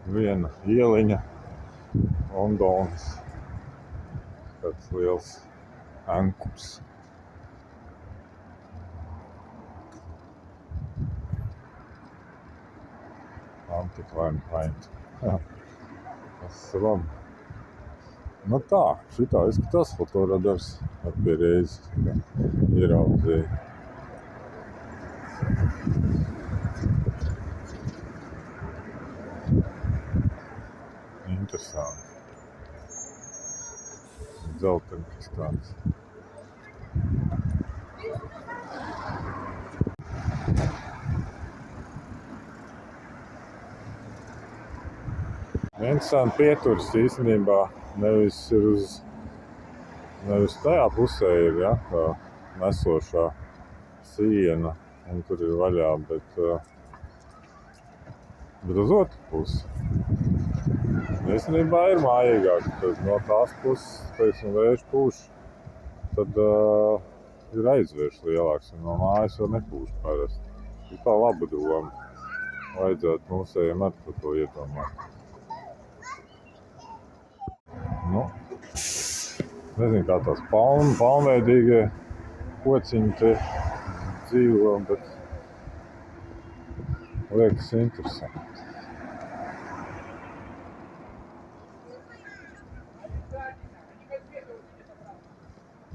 viena ieliņa Londonas. Tāds liels ankups. Antikvaini paint. Tas labi. Nu tā, šitā izskatās fotoradars. Pie reizes ieraudzīju. Interesanti. Dzeltenis tāds. Interesanti pieturas īstenībā nevis tajā pusē ir, ja, tā nesošā siena, un tur ir vaļā, bet uz otru pusi. Īstenībā ir mājīgāk, tad no tās puses, teiksim, vējš pūš, tad ir aizvērš lielāks, un no mājas var nepūš parasti. Ir tā laba doma. Vajadzētu mūsējiem ar to iedomāt. Nu, nezinu, kā tās palmveidīgie kociņi te dzīvo, bet liekas interesanti.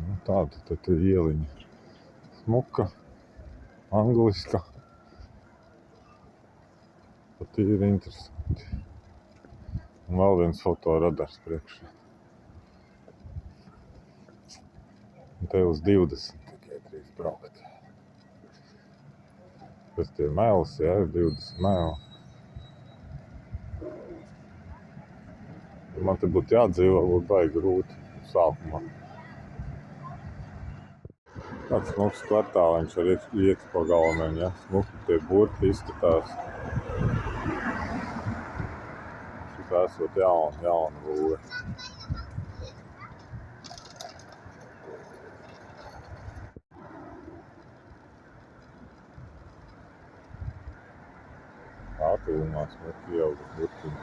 Nu, tāda tad ir ieliņa. Smuka, angliska. Pat ir interesanti. Un vēl viens fotoradars priekšā. Un te uz 20 tikai drīz braukt. Kas tie mēls, jā, ir 20 mēli. Man te būtu jādzīvo, būtu baigi grūti sākumā. Tāds smuks kvartāliņš ar iet pa galveniem, ja. Smuki tie burti izskatās. Šitā esot jauna būve. Atūmā smuki ieauga burtiņi.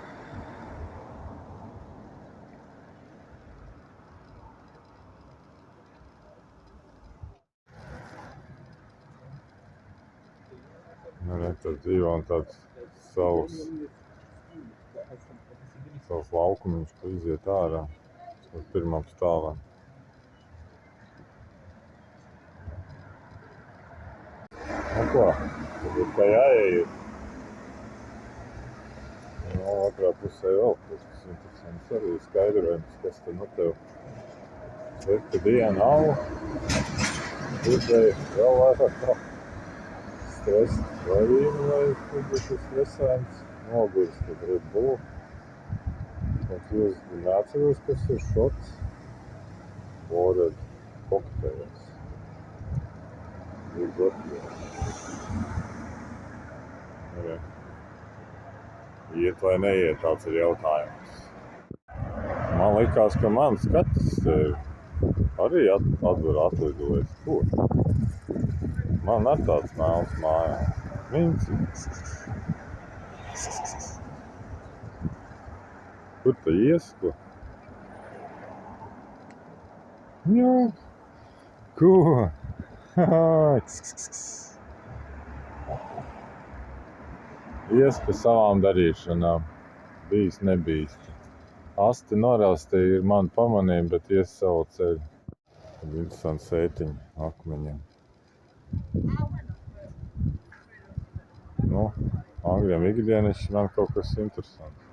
Tad dzīvo un tāds savs laukumiņš, ka iziet ārā uz pirmām stāvēm. Nu ko, tad ir kā jāieiet. No otrā pusē vēl kas interesants arī skaidrojums, kas te no tev slikta diena nav. Uzdeja vēl vairāk nav stresa vai vīnu, vai tur būs stresēns. Noguris tad Red Bull. Un jūs neatceros, kas ir šots. Bored kokteils. Ir gotļi. Iet vai neiet, tāds ir jautājums. Man likās, ka man skats arī atver atlidojas. Kur? Man ar tāds mēls mājā. Minci. Kur tu ies, ko? Jā. Ko? Ies pa savām darīšanām. Bijis nebijis. Asti norāsti ir mani pamanījumi, bet ies savu ceļu. Tad interesanti sētiņi akmeņiem. Nu, angļiem ikdienišķi man kaut kas interesants.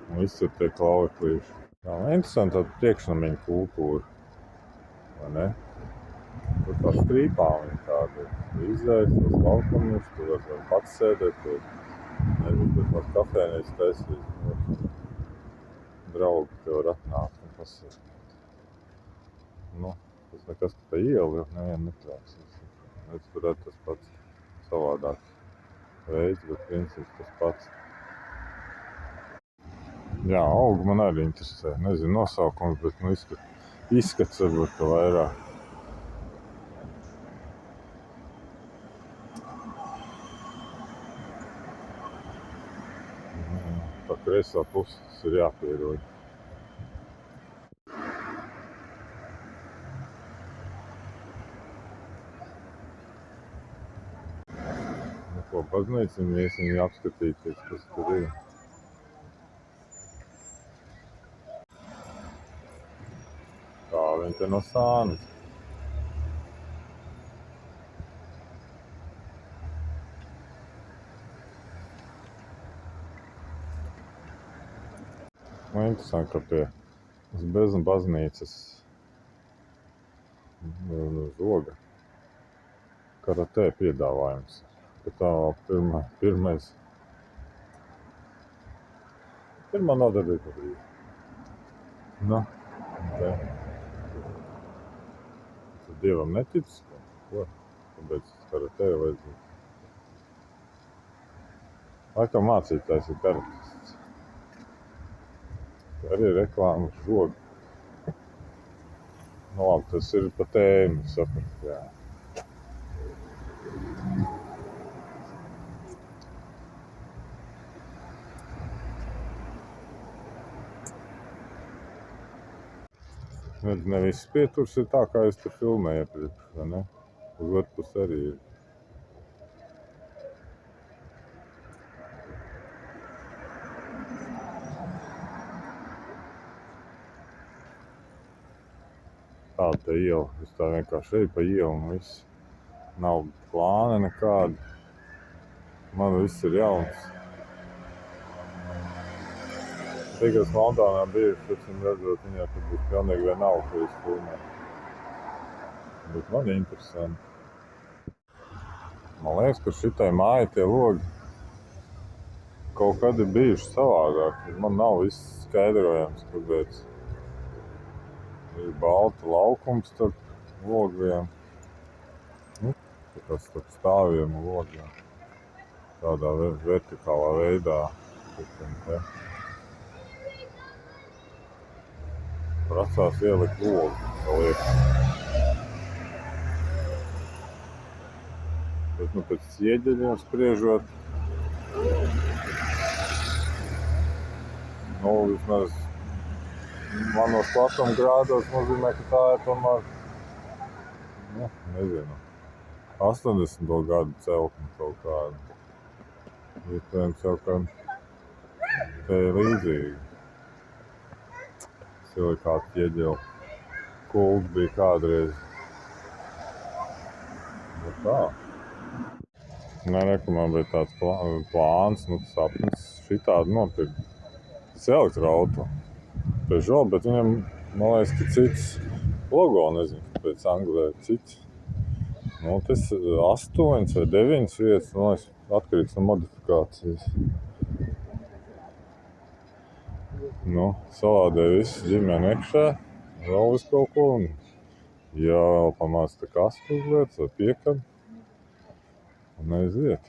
Un visur tie klauveklīši. Jā, interesanti tāda priekšnamiņa kultūra. Vai ne? Tur tā strīpā viņa tāda ir. Izējas tos laukumiņus, tur var pats sēdēt, tur nezinu, tur tās kafēnijas taisīt. Draugi tev var atnākt un pasēdēt. Nu, tas nekas, ka tā iela jau nevienu netrāksīs. Es tur redzu tas pats savādāks veids, bet princips tas pats. Jā, augi man arī interesē. Nezinu nosaukums, bet nu izskats varbūt ka vairāk. kreisā pusi, tas ir jāpierod. Nu, ko baznīcam, iesim apskatīties, kas tur ir. Tā viņi te no sānas. Man interesanti, ka pie bez baznīcas zoga karatē piedāvājums. Ka tā pirmā nodarbība bija. Nu, te. Tu Dievam netici? Ko? Kāpēc karatē vajadzētu? Laikam mācītājs ir karatists. Arī reklāma zoga. Nu labi, tas ir pa tēmu, saprast, jā. Ne viss pieturs ir tā, kā es te filmēju iepriekš, vai ne? Uz otru pusi arī ir. Tāda te iela, es tā vienkārši eju pa ielu un viss. Nav plāna nekāda. Man viss ir jauns. Tikai es Londonā biju, pēc tam redzot, viņā tad būs pilnīgi vienalga, ko es filmēju. Bet man interesanti. Man liekas, ka šitai māja tie logi kaut kad ir bijuši savādāk. Man nav viss skaidrojams, kāpēc ir balta laukums starp logiem. Tā kā starp stāviem un logiem. Tādā vertikālā veidā. Prasās ielikt logu, tā liekas. Bet nu pēc ieģeļiem spriežot, nu vismaz manos platuma grādos nozīmē, ka tā ir tomēr, nu, nezinu, 80. gadu celtne kaut kāda. Iespējams jau, ka te ir līdzīgi. Silikāta ieģeļu kults bija kādreiz. Nu tā. Nereku, man bija tāds plāns, nu sapnis šitādu nopirkt. Tas ir elektroauto. Peugeot, bet viņam, man liekas, ka cits logo, nezinu, kāpēc Anglijā cits. Nu, tas 8 vai 9 vietas, man liekas, atkarīgs no modifikācijas. Nu, salādēja visu ģimeni iekšā, vēl visu kaut ko, un ja vēl pamāc tā kastu uzliec vai piekam, un aiziet.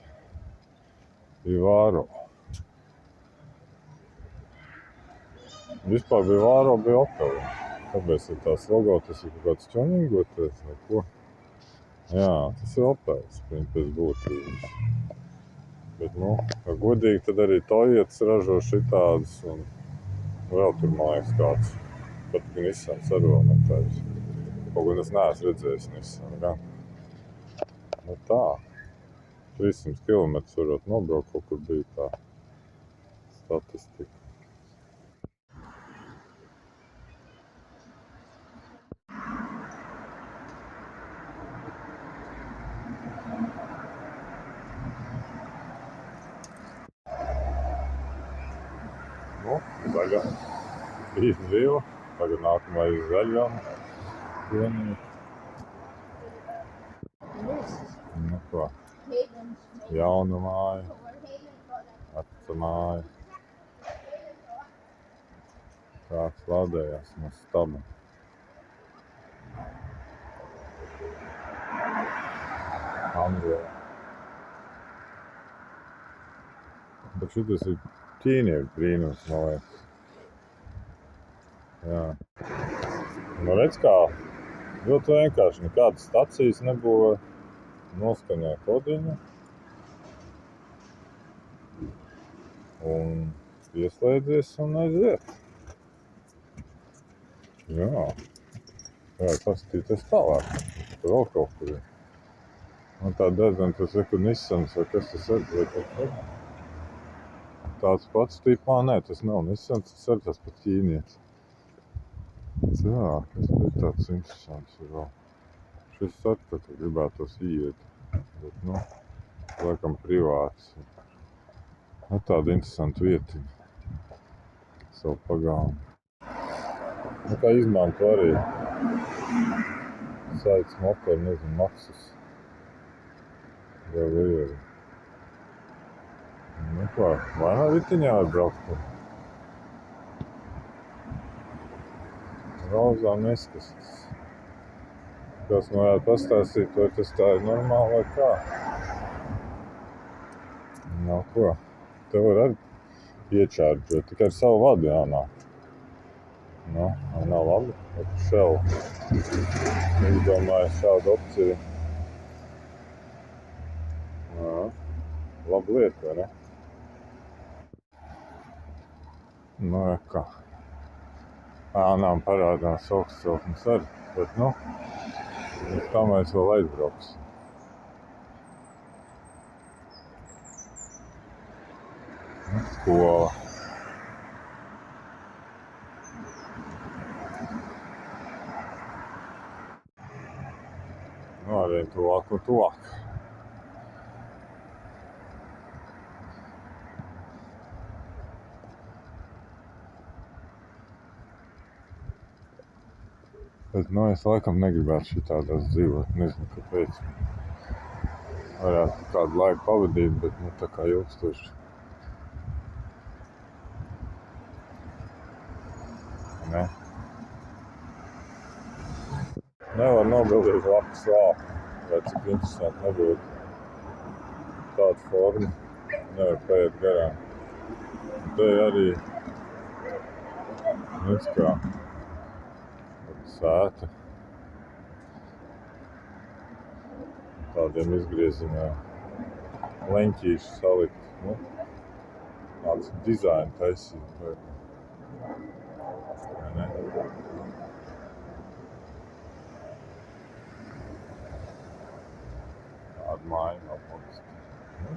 Vivaro. Vispār Vivaro bija Opel. Kāpēc ir tās logo, tas ir kaut kāds ķoņingoties vai ko? Jā, tas ir Opels, pēc būtības. Bet, nu, kā godīgi, tad arī Toyotas ražo šitādus, un vēl tur, man liekas, kāds. Pat Nissans arī vēl netājas. Kaut gan es neesmu redzējis Nissan, gan. Nu tā. 300 km varot nobraukt, kaut kur bija tā statistika. Nu, zaļā. Īsti zila. Tagad nākamais zaļā. Nu ko. Jauna māja. Veca māja. Kāds lādējās no staba. Anglijā. Bet šitas ir ķīnieku brīnums, man liekas. Jā. Nu redz kā, ļoti vienkārši, nekādas stacijas nebūvē. Noskaņoja kodiņu. Un ieslēdzies un aiziet. Jā. Jā, paskatīties tālāk. Tur vēl kaut kur ir. Un tā dedzena, tas ir, kur Nissans vai kas tas ir. Tāds pats tipā, nē, tas nav Nissans, tas ir tas pats ķīnietis. Jā, kas ir tāds interesants ir vēl. Šis saka, ka gribētos iet, bet, nu, laikam privāts. Nu, tāda interesanta vietiņa. Savu pagānu. Nu, kā izmanto arī saites motoru, nezinu, maksas. Vēl ir. Nu, kā, vai nav ritiņā var braukt? Rauzām neskastas. Kas man varētu pastāstīt, vai tas tā ir normāli vai kā? Nav ko. Te var arī iečārdžot, tikai ar savu vadu jānāk. Nu, nav labi. Šel. Izdomāju šādu opciju. Jā. Labi lieta, vai ne? Nu, kā. Ānām parādās augstceltnes arī, bet, nu, uz tā mēs vēl aizbrauks. Skola. Nu, arī tuvāk un tuvāk. Bet, nu, es laikam negribētu šitādās dzīvot, nezinu, kāpēc. Varētu kādu laiku pavadīt, bet, nu, tā kā ilgstoši. Ne. Nevar nobildīt lapas vāku, vai cik interesanti nebūtu. Tāda forma nevar paiet garām. Te arī, redz kā, sēta. Tādiem izgriezieniem leņķīši salikt, nu, tāds dizaina taisīt, vai ne? Tāda māja nav politiski. Nu,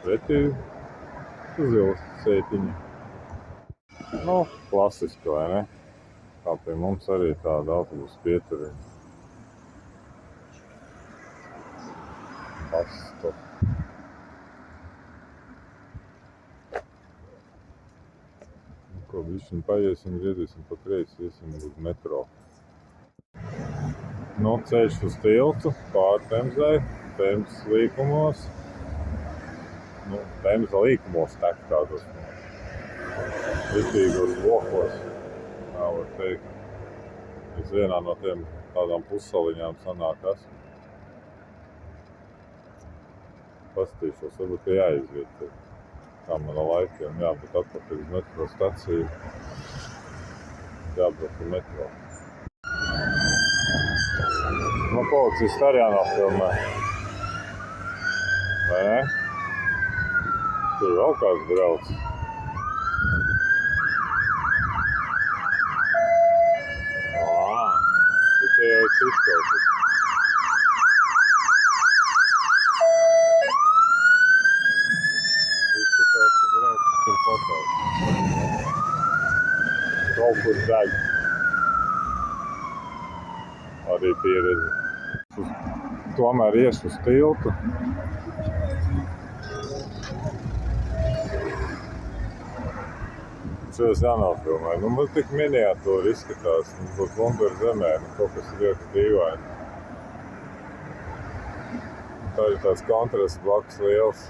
pretī zils sētiņa. Nu, klasiski, vai ne? Kā pie mums arī tāda autobusu pieturība. Basto. Nu, ko bišķiņ paiesim, griezīsim pa kreisi, iesim uz metro. Nu, ceļš uz tiltu, pār Temzei, Temzes līkumos. Nu, Temza līkumos tek tādos. Vitīgos blokos, kā var teikt. Es vienā no tiem tādām pussaliņām sanāk esmu. Pastīšos, varbūt jāizviet. Kā man laikiem jābūt atpakaļ uz metro staciju. Jābrauc uz metro. Nu, policists arī jānofilmē. Vai ne? Tur vēl kāds brauc. Tikai jau es izkautis. Izskatās, ka brauc tur patās. Kaut kur deg. Arī pieredze. Tomēr ies uz tiltu. Šos jānofilmē. Nu, mums tik miniatūri izskatās. Mums būs Lundara zemē. Nu, kaut kas ir ļoti dīvaini. Tā ir tāds kontrasts blakus liels.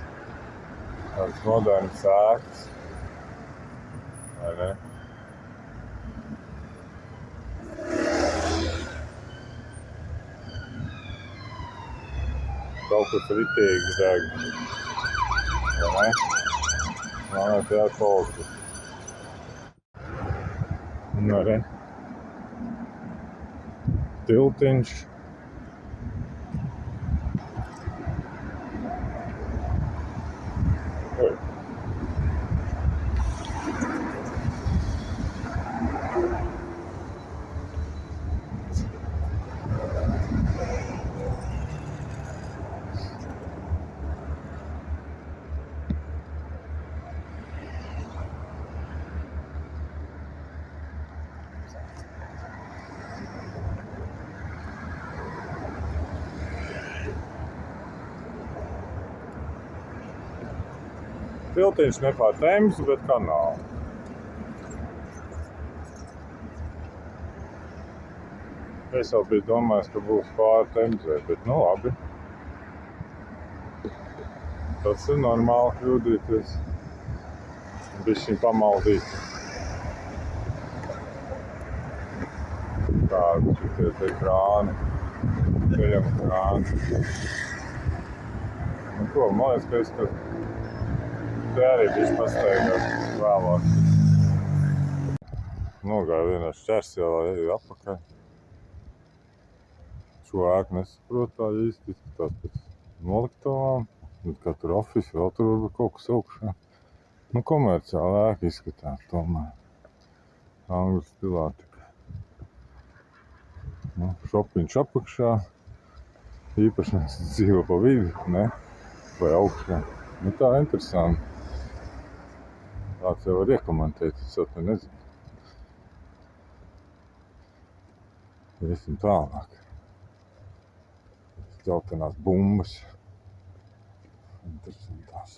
Tāds moderns ēkas. Vai ne? Kaut kas ritīgi deg. Vai ne? Man ir tā policis. Un arī tiltiņš. Oi. Tiltiņš ne pār Temzi, bet kanālu. Es jau biju domājis, ka būs pāri Temzē, bet nu labi. Tas ir normāli kļūdīties. Bišķiņ pamaldīt. Tādi šitie te krāni. Ceļam krāni. Nu ko, man liekas, ka es te arī bišķi pastaigās vēlāk. Nogāju vienā šķērsjēlā, eju atpakaļ. Šo ēku nesaprotu tā īsti, izskatās pēc noliktavām. Kā tur ofisi, vēl tur varbūt kaut kas augšā. Nu, komerciāla ēka izskatās tomēr. Angļu stilā tikai. Nu, šopiņš apakšā. Īpašnieks dzīvo pa vidu, ne? Vai augšā. Nu, tā interesanti. Tāds jau var iekomentēt, es jau te nezinu. Iesim tālāk. Dzeltenās bumbas. Interesantās.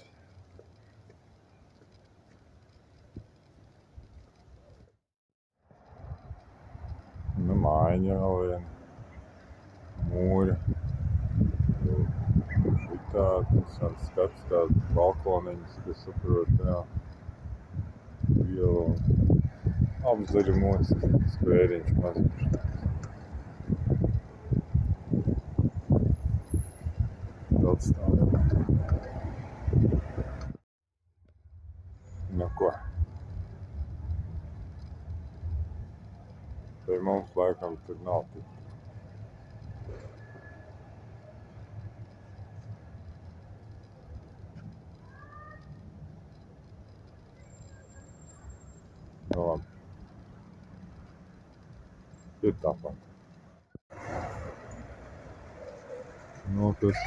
Nu, mājiņa vēl viena. Mūri. Šitādi, skats tāds balkoniņas, kas saprot, jā. Viela un apzaļumots, skvēriņš maziņš. Daudz stāvjam. Nu ko? Te mums laikam tur nav tik. Nu labi. Ir tāpat. Nu, tas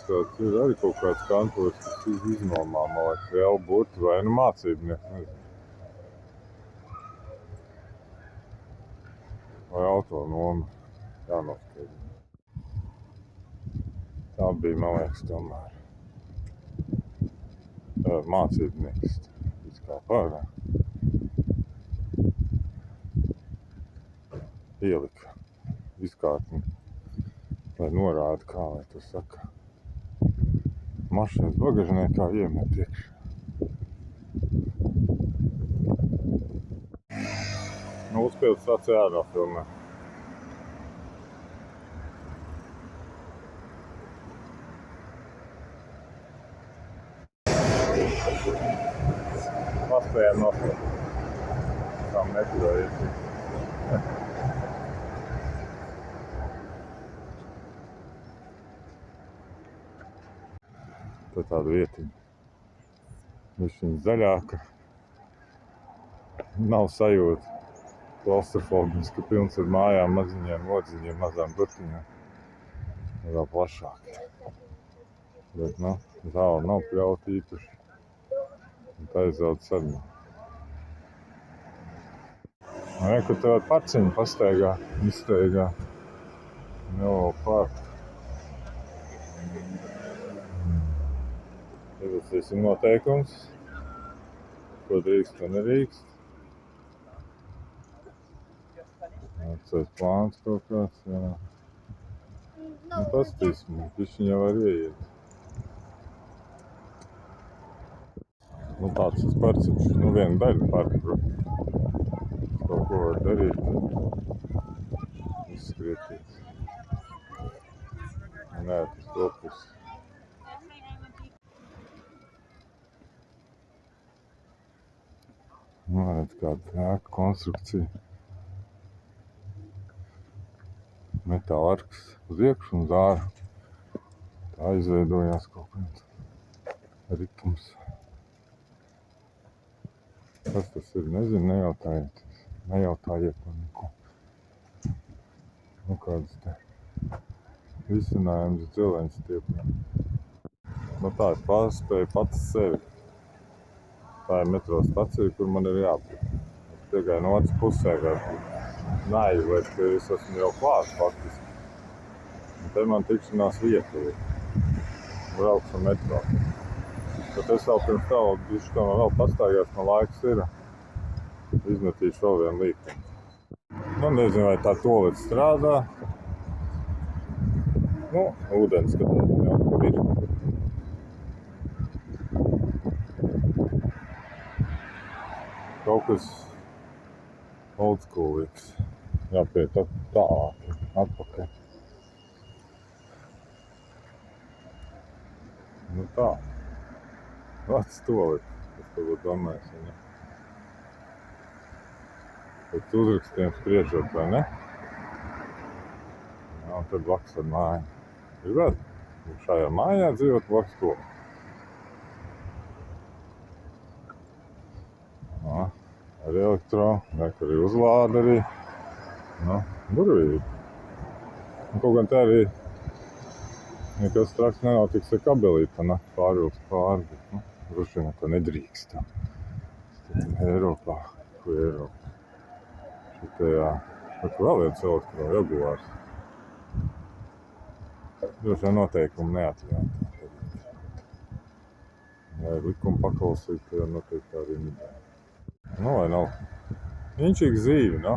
tāds ir arī kaut kāds kantors, kas iznomā, man liekas, vēl burti vai nu mācībnieks, nezinu. Vai autonoma, jānoskaidro. Tā bija, man liekas, tomēr mācībnieks, kā pārā. Ielika izkārtni. Lai norāda, kā lai to saka. Mašīnas bagažniekā iemet iekšā. Nu, uzpildu stācija ārnofilmē. Paspējām nofilmēt. Tām neturēja iesīt. Tā tāda vietiņa. Višķiņ zaļāka. Nav sajūta klaustrofobiski, pilns ar mājām, maziņiem lodziņiem, mazām burtiņām. Vēl plašāk. Bet, nu, zāle nav pļauta īpaši. Un tā izauda sarunā. Re, kur tev parciņu pastaigā, izstaigā. Jau parku. Ievilcīsim noteikums, ko drīkst un nerīkst. Atcēs plāns kaut kāds, jā. Nu, pastīsim, pišķiņ jau var ieiet. Nu, tāds tas parciņš, nu, viena daļa parka. Kaut ko var darīt, izskrietīt. Nē, tas topus. Nu, redz kāda ēka konstrukcija. Metāla arks uz iekšu un zāra. Tā izveidojās kaut kāds ritums. Kas tas ir? Nezinu, nejautājiet man neko. Nu, kādas te risinājums dzelēņas tiepiem. Nu, tā es pārspēju pats sevi. Tā ir metro stacija, kur man ir jābūt. Es tikai no otras pusē, neaizliet, ka es esmu jau klāt faktiski. Un te man tikšanās vieta ir. Braukšu metro. Bet es vēl pirms tā bišķi tomēr vēl pastaigās, man laiks ir. Izmetīšu vēl vienu līkumu. Nu, nezinu, vai tā tolets strādā. Nu, ūdens skatās, jau kur ir. Kaut kas oldschoolīgs. Jāpiet tālāk, atpakaļ. Nu tā. Vats tolets, kas to būtu domājis, vai ne? Pēc uzrakstiem spriežot, vai ne? Jā, un tad blakus ar māju. Gribētu šajā mājā dzīvot blakus to. Jā, ar elektro, kur arī uzlāda arī. Nu, burvīgi. Un kaut gan tā arī nekas traks nenotiks ar kabelīti, pa nakti pārvilks pāri, bet, nu, droši vien, ka nedrīkst. Tad Eiropā, ko Eiropā? Šitajā, bet vēl viens elektro Jaguars. Droši vien noteikumi neatļauj. Ja ir likuma paklausīt, tad noteikti arī nedēļ. Nu, vai nav? Inčīgs zīme, no?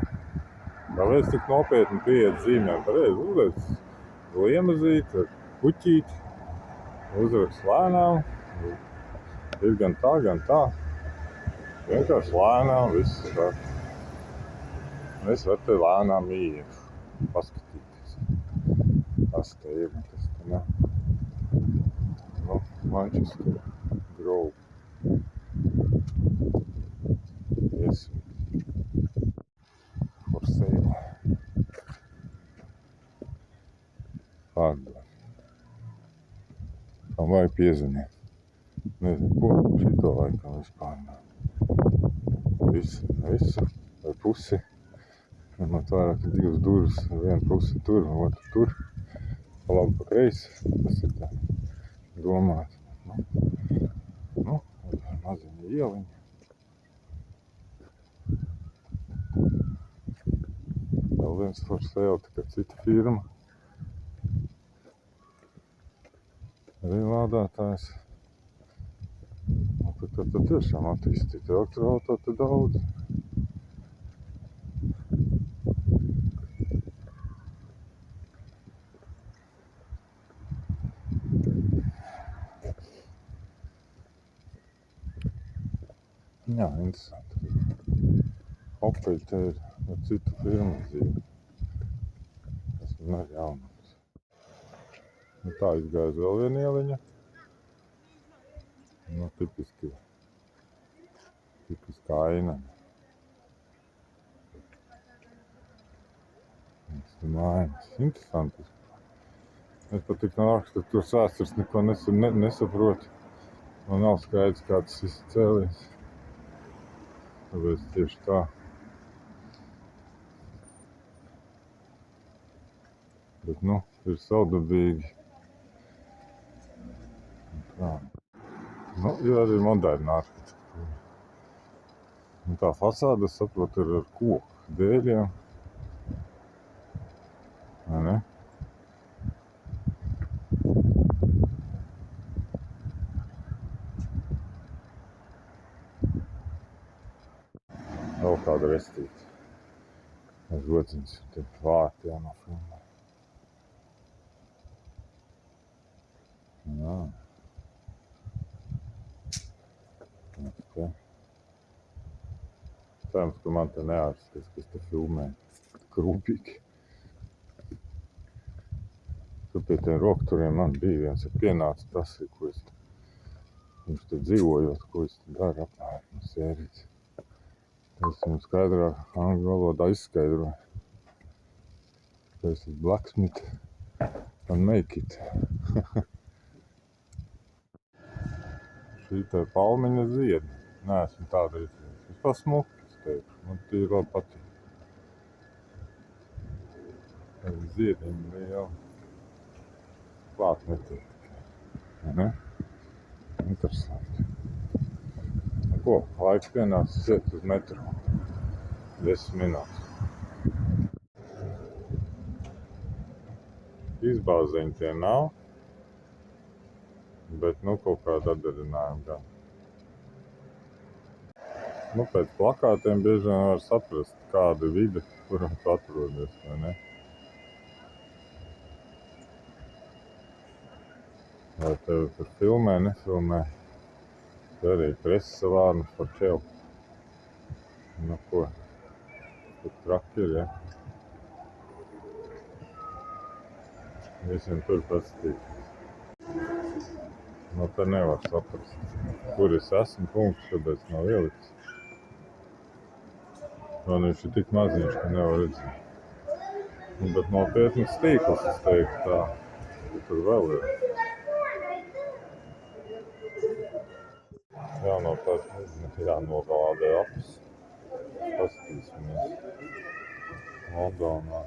Kāpēc tik nopietni pieiet zīmēm? Pareizi uzliec liemazīti ar puķīti, uzrakst lēnām. Ir gan tā, gan tā. Vienkārši lēnām, viss ir tā. Es varu te lēnām iešu, paskatīties. Tas te ir, tas te ne. Nu, Manchester Grove. Iesim. For sale. Pārdod. Kam vajag piezvanīt. Nezinu, ko šito laikam vispār. Visu, vai pusi. Man vairāk ir divas durvis, viena pusi tur, otra tur. Pa labi, pa kreisi. Tas ir tā domāts. Nu, maziņa ieliņa. Vēl viens for sale, tikai cita firma. Arī lādētājs. Tad tiešām attīstīt elektroauto te daudz. Jā, interesanti. Opeli te ir citu firmu zīme. Tas man ir jaunums. Nu, tā izgājas vēl viena ieliņa. Nu, tipiska aina. Tas ir mājas. Interesanti. Es pat tik no arhitektūras vēstures neko nesaprotu. Man nav skaidrs, kā tas viss cēlies. Tāpēc tieši tā. Bet, nu, ir savdabīgi. Tā. Nu, ir arī moderna arhitektūra. Un tā fasāde, es saprotu, ir ar koku dēļiem. Vai ne? Vēl kāda restīte. Ar rociņas, te vārti jānofilmē. Jā. Te. Cerams, ka man te neārstīs, kas te filmē. Krūpīgi. Tur pie tiem rokturiem man bija viens, ja pienāca prasīja, ko es te. Viņš te dzīvojot, ko es te daru apmēram no sērijas. Es viņam skaidrāk angļu valodā izskaidroju. This is blacksmith and make it. Šī te palmiņa ziedi. Neesmu tāda izdevies. Vispār smuki, es teikšu. Man tie labi patīk. Tādi ziediņi bija jau klāt netiek tikai. Ne? Interesanti. Ko? Laiks pienācis iet uz metro. 10 minūtes. Izbāziņi tie nav. Bet, nu, kaut kāda atdarinājuma gan. Nu, pēc plakātiem bieži vien var saprast, kāda vide, kurā tu atrodies, vai ne? Vai tevi tur filmē, nefilmē. Te arī preses vārnas par čelu. Nu, ko? Tur traki ir, ja? Visiem tur paskatīt. Nu, te nevar saprast, kur es esmu punkts, kāpēc nav ieliks. Man viņš ir tik maziņš, ka nevar redzēt. Nu, bet nopietnas tīkls, es teiktu tā, ka tur vēl ir. Jānopēc, jānovalādē apus. Paskatīsimies Londonā,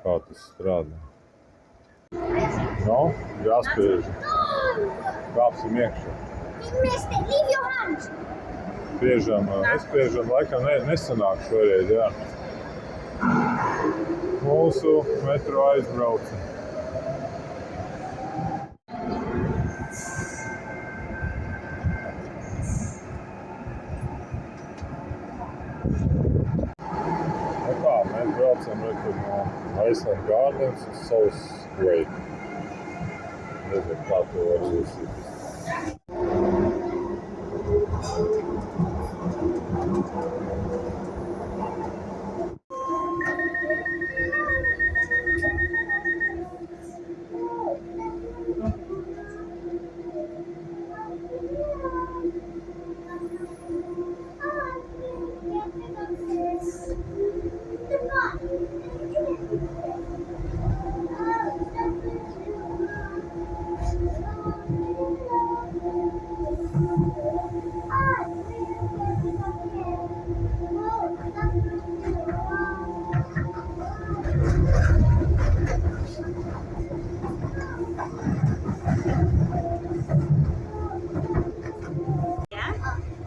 kā tas strādā. No, jāspiež. Kāpsim iekšā. Leave your hand! Spiežam, nespiežam, laikam nesanāk šoreiz, jā. Mūsu metro aizbrauca. Nu kā, mēs braucam no Iceland Gardens uz South Wake. Nezinu, kā to var uzsīt.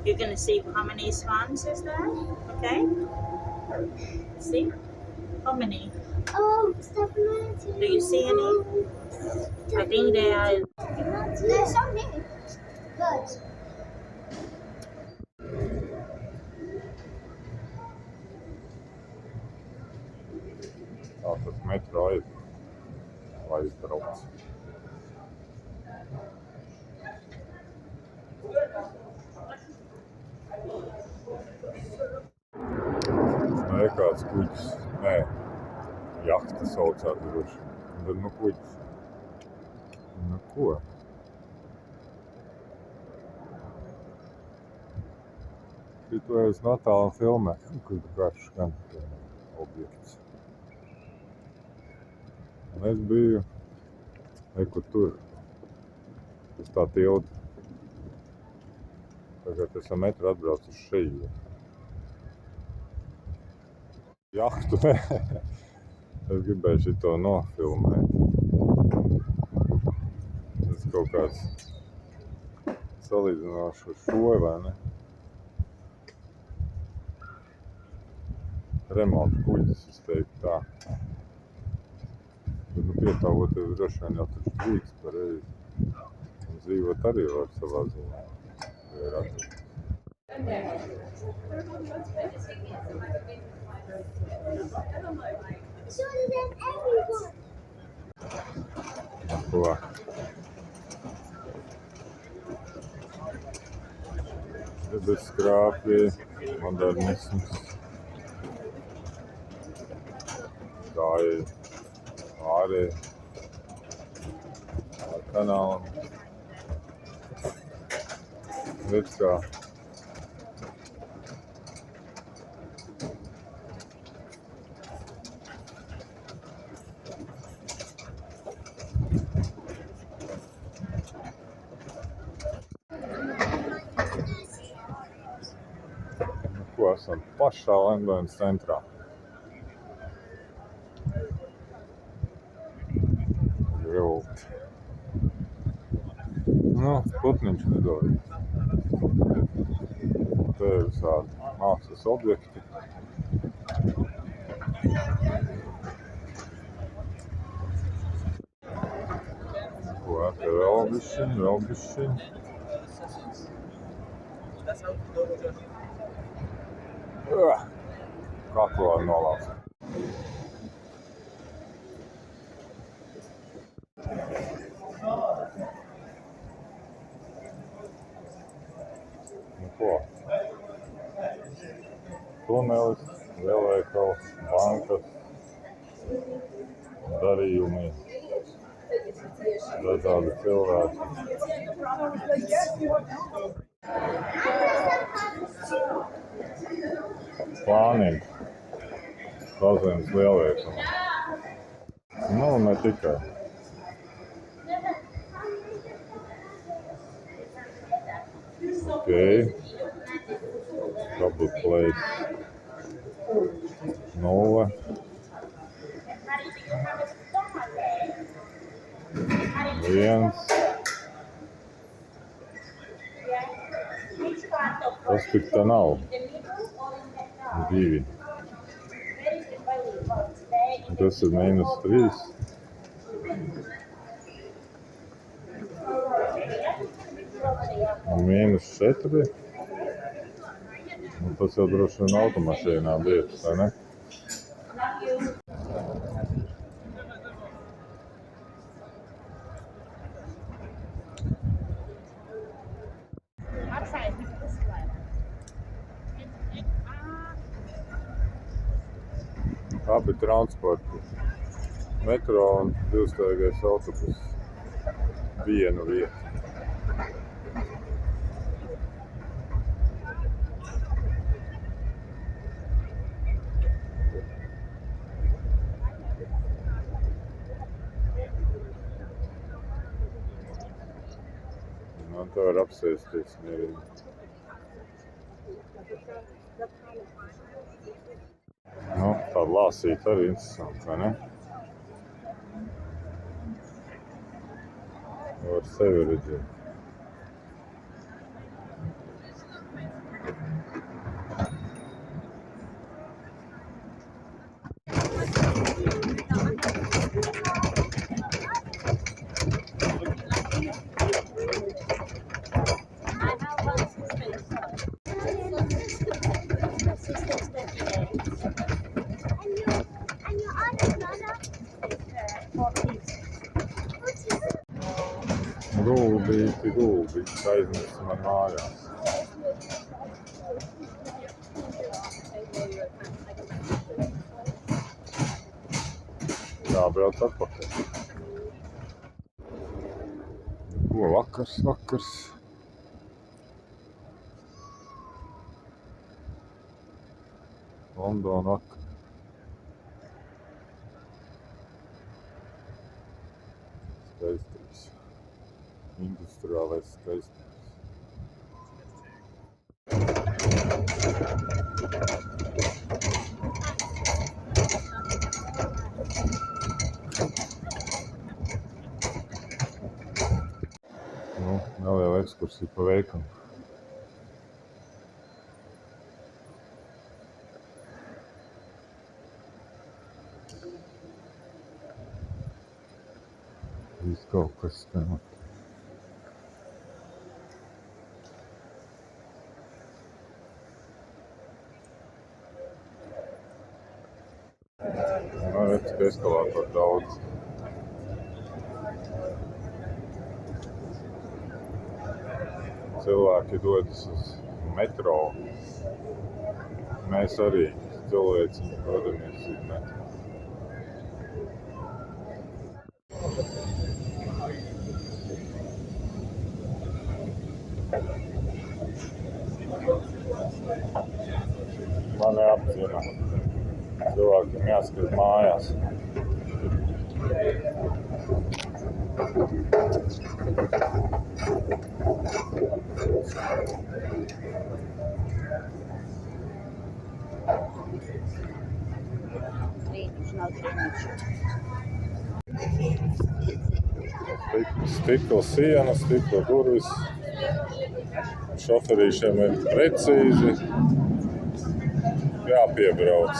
You're going to see how many swans is there, okay? See? How many? Oh, stop moving. Do you see any? I think they are... There's so many birds. Tā tas metro aizbrauc. Nē, kāds kuģis. Nē, jahta saucās droši. Bet nu kuģis. Nu ko? Šito es no tālu filmē, kur garš gan objekts. Un es biju, kur tur. Uz tā tilda. Tagad es ar metru atbraucu uz šeju. Jahtu, ne? Es gribēju šito nofilmēt. Tas kaut kāds salīdzinoši ar šo, vai ne? Remonta kuģis, es teiktu tā. Bet, nu, pietāvoties droši vien jau taču drīkst pareizi. Un dzīvot arī var savā ziņā. Surely there's everyone. Ko? Debes skrāpji, modernisms. Gāja ārē ar kanālam. Redz kā. Nu, ko esam pašā Londonas centrā. Vilti. Nu, putniņš lidoja. Te ir visādi mākslas objekti. Ko Ko, te vēl bišķiņ. Kaklu var nolauzt. Nu ko? Tunelis, lielveikals, bankas, darījumi, dažādi cilvēki. Plānīgi. Bazēns lielveikals. Nu, ne tikai. Ok. Public place. 0. Viens. Tas tik tā nav. 2. Tas ir -3. Un -4. Un tas jau droši vien automašīnā vietas, vai ne? Abi transporti. Metro un divstāvīgais autobus. Vienu vietu. Un te var apsēsties mierīgi. Nu, tā lāsīt arī interesanti, vai ne? Var sevi redzēt. Gulbīti, aiznesim man mājās. Jābrauc atpakaļ. Ko, vakars. Londona vakar. Skaistības. Industriālais skaistības. Nu, neliela ekskursija pa veikalu. Viss kaut kas te notiek. Redz, ka eskalātori daudz. Cilvēki dodas uz metro. Mēs arī cilvēciņi dodamies uz metro. Mani apzina. Cilvēkiem jāskat mājās. Stikla siena, stikla durvis. Šoferīšiem ir precīzi jāpiebrauc.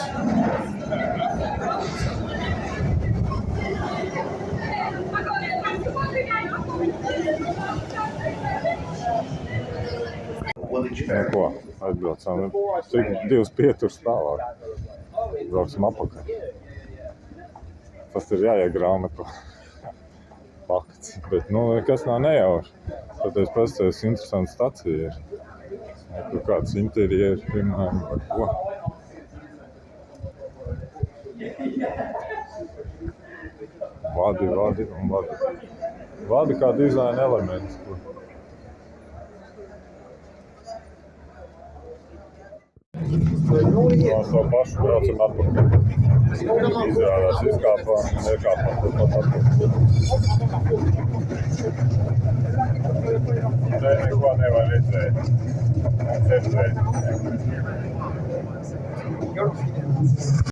Nu ko, aizbraucām. Cik 2 pieturas tālāk. Brauksim apakaļ. Tas ir jāiet grāmatu fakts. Bet, nekas nav nejauši. Tad es pastāju, interesanta stacija ir. Tur kāds interjeri, piemēram, vai ko. Vadi un vadi. Vadi kā dizaina elements. No to pašu braucam atpakaļ. Izrādās izkāpām un iekāpām turpat atpakaļ. Te neko nevar redzēt. Redzēt.